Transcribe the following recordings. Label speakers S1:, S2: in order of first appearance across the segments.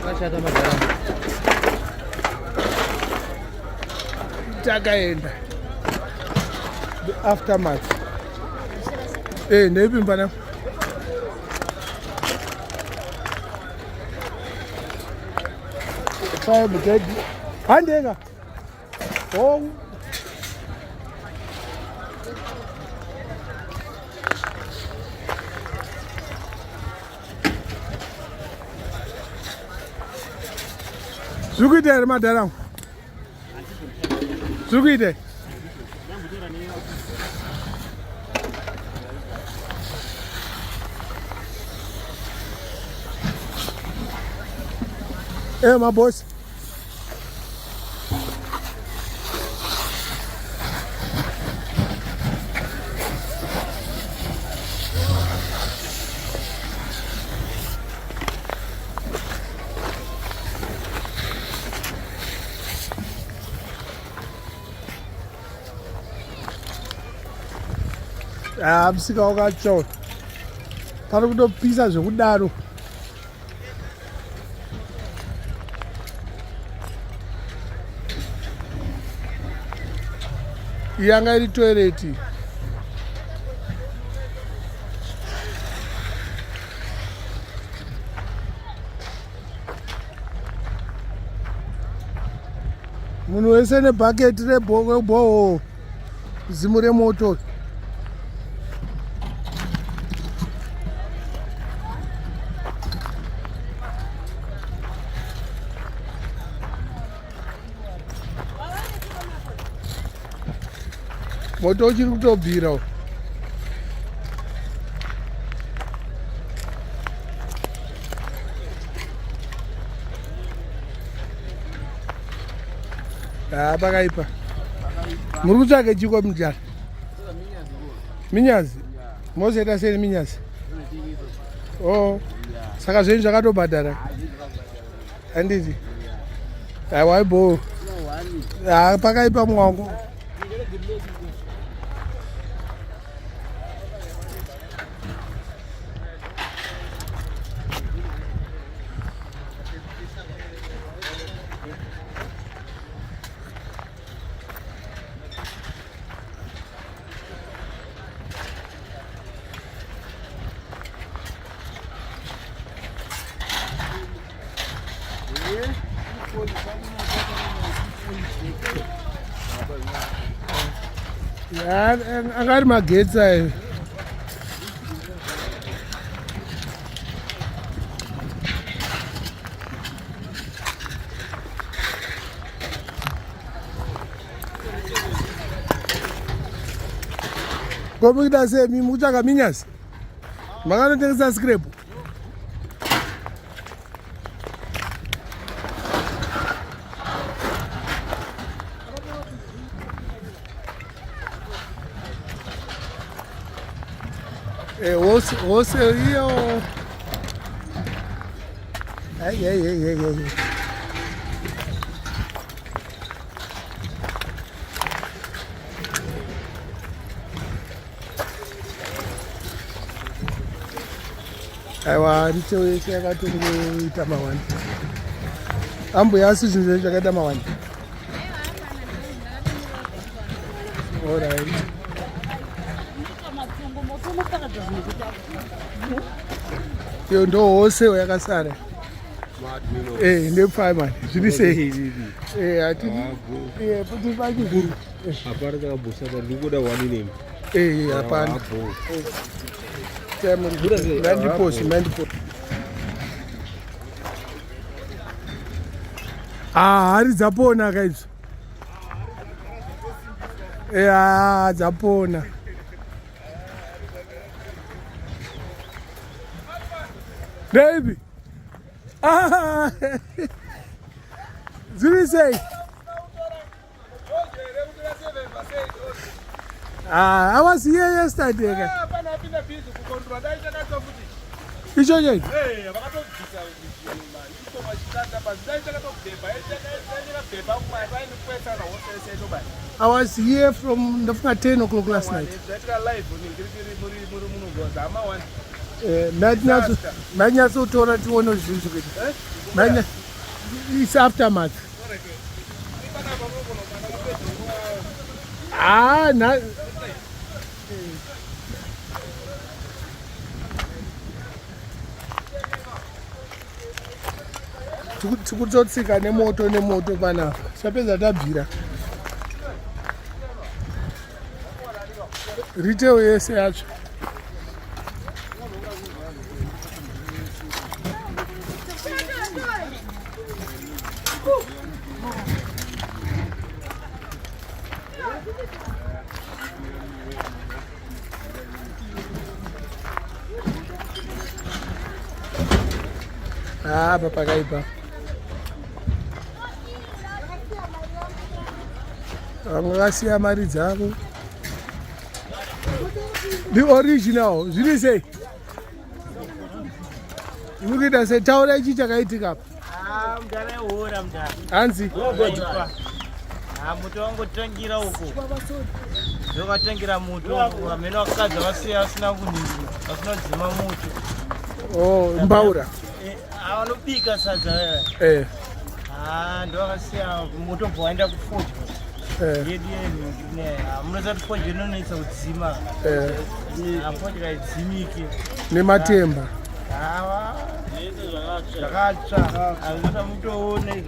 S1: Akashata madhara. Takaenda. The aftermath. Nebi mbana. Fire brigade. Handega. Oh. Zugide madara. Zugide. Hey, my boss. Musika wakacho. Pari kutopisa zvekudaro. Yanga iri toilet. Munhu wese nebhaketi rebhoho zimu remoto. Moto uchiri kutobhira. Pakaipa. Muri kutsvaka chiko mujara. Minyazi. Mozoita sei minyazi? Oh. Saka zvenyu zvakatobhadhara. Handiti. Waibo. Pakaipa mwangu. Angari magetsi ayo. Komita sei mutsvaka minyazi? Makanotengesa scrap? Hose hiyo. Ai. Aiwa Nito wese yakatongoita mawani. Ambo yasi zvinhu zvakaita mawani. Alright. Yo ndo hose yakasara. Ndepfai mani. Zviri sei? Ati. Kuti pachiguru.
S2: Apara takabusa ndikuda wani name.
S1: Hapana. Mandiposi. Hari dzapona kaizvo. Dzapona. Baby. Zviri sei? I was here yesterday. Icho. I was here from 10 o'clock last night. Matinyasotora tione zvinhu zvekuita. It's aftermath. Tikutotsika nemoto panapa. Sapedza tabvira. Retail yese yacho. Papakaipa. Vakasiya mari dzavo. The original, zviri sei? Mukuita sei? Taura ichi chakaitika apa.
S3: Mudhara ehora mudhara.
S1: Hanzi?
S3: Muto wangotangira uko. Ndokatangira muto vamene vakadzi vasiya vasina kuningirwa, vasina kudzima muto.
S1: Mbaura.
S3: Vanobika sadza ndovakasiya muto bva waenda kufodya. Yedu munoziva kuti fodya inonetsa kudzima. Fodya haidzimiki.
S1: Nematemba.
S3: Zvakatsva hazvina mutoone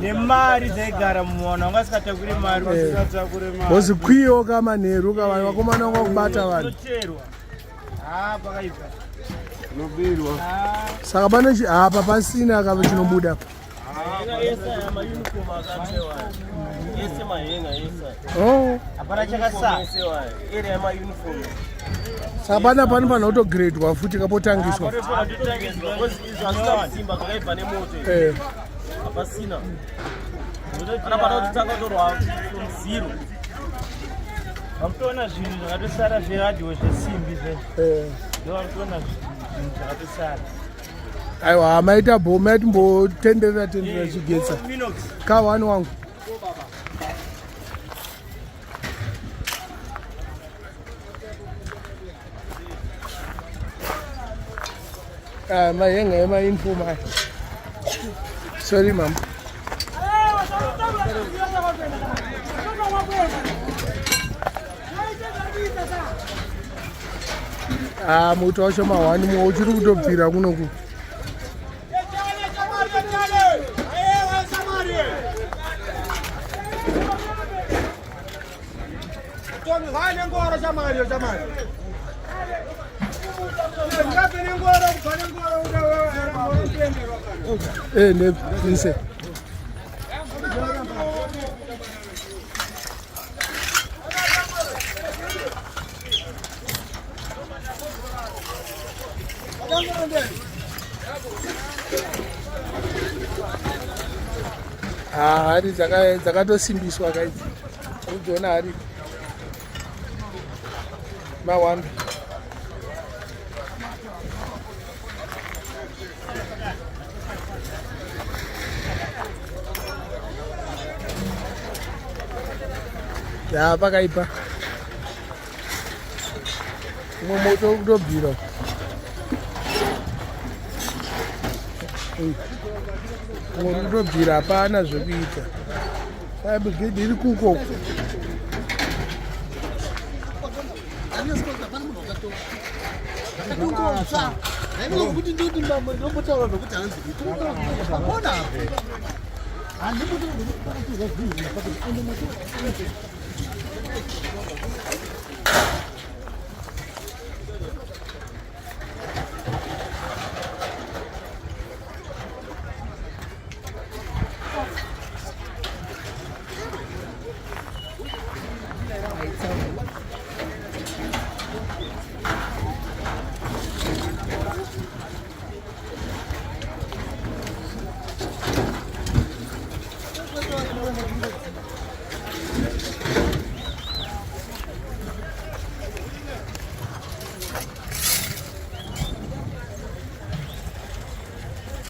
S3: nemari dzaigara muwana wanga asikatakuri mari
S1: wozikwiyo kamanheru kavanhu vakomana wanga kubata vanhu
S3: pakaipa
S2: Nobirwa.
S1: saka pane apa pasina kava chinobuda
S3: hapana chakasa iri yemayunifomu.
S1: saka pana panotogredwa futi kapotangiswa.
S3: Vamtoona zvinhu zvakatosara zveradhiyo zvesimbi ndovamtoona zvinhu zvakatosara.
S1: Aiwa maita bhoma yatimbotenderera chigetsa ka1 wangu. Mahenga emainfomu aya. Sorry mama. Muto wacho mahwani mwe uchiri kutobvira kunoku. Nepise. Hari dzakatosimbiswa kaidzi. Udziona hari mawanda. Pakaipa. Umwe moto kutobvira. Umwe kutobvira hapana zvekuita. Brigade iri kuko.